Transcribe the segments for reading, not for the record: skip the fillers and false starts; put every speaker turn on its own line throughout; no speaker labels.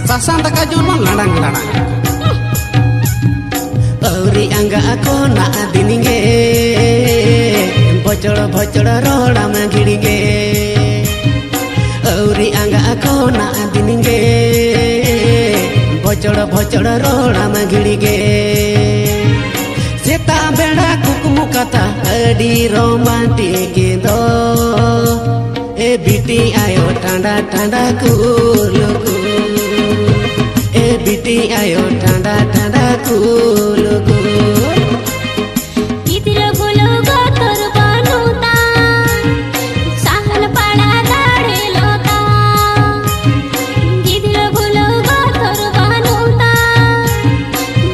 Sasan tak kajun ladang-ladang Auri angga aku nak dininge Bocor-bocor roda magiringe Auri angga aku nak dininge Bocor-bocor roda magiringe Seta beda kuku kata di romantik itu biti ayo tanda-tanda kuluku biti ayo tanda-tanda kuluku
Idira bolo gotor banuta Sahal pada gade lota Idira bolo gotor banuta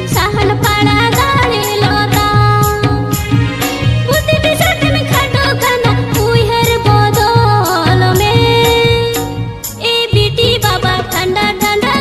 Sahal pada gade lota Uti bisat mein khato kana uher bodol mein E biti baba tanda tanda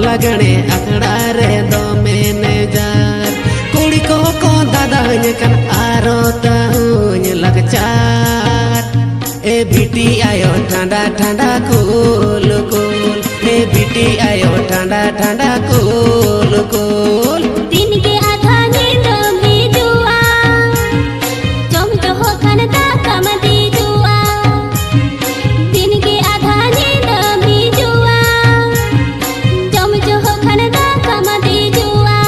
लगने अखड़ा रे दो manager कुड़ी को दादा कन आरो ताऊं लगचार ए बिटी आयो ठंडा ठंडा कूल कूल ए बिटी आयो ठंडा ठंडा कूल कूल दिन के आधा नींद भी जुआ जम जो हो खन दा कम दी जुआ दिन के आधा नींद भी जुआ जम जो हो खन दा कम दी जुआ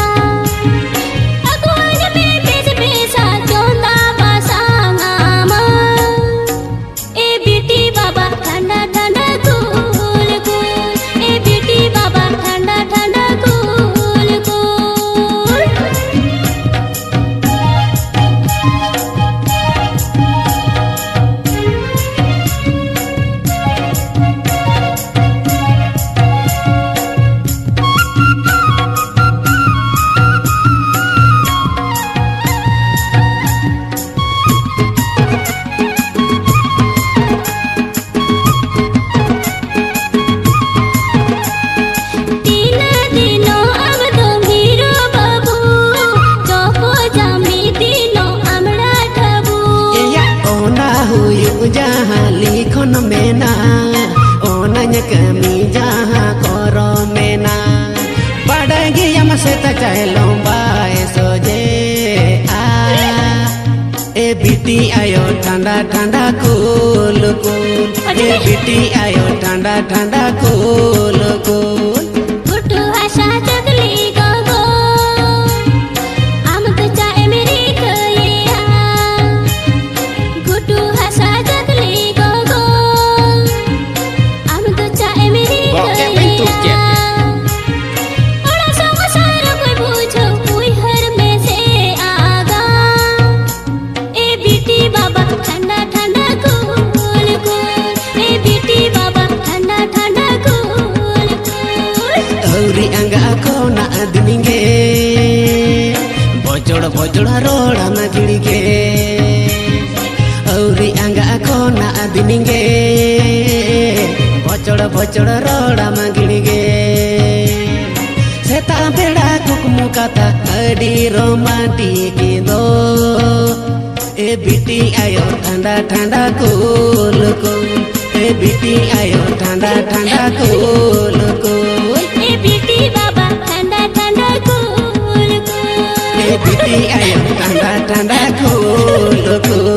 अगवान में बेस बेसा जोंदा बासांगामा ए बिटी बाबा ठंडा ठंडा कूल कूल ए बिटी बाबा ठंडा ठंडा कूल कूल जहाँ लिखन मेना ओनय कमी जहाँ करो मेना पड़ेगी हम से तचलो बाए सोजे आ ए बिटी आयो ठंडा ठंडा कूल कूल ए बिटी आयो ठंडा ठंडा कूल कूल गुटू आशा जगली गो आम तो चाहे मेरी कहिया गुटू आशा ठंडा ठंडा कूल कूल ए बिटी बाबा ठंडा ठंडा कूल कूल औरी अंगा को ना दिनिंगे बोचड़ बोचड़ रोड़ा ना गिड़गे औरी अंगा को ना दिनिंगे बोचड़ बोचड़ रोड़ा ना गिड़गे सेता बेड़ा कुकमु काता अडी रोमांटिक दो ए बिटी आयो ठंडा ठंडा कूल कूल ए बिटी आयो ठंडा ठंडा कूल कूल ए बिटी ayo tanda-tanda kul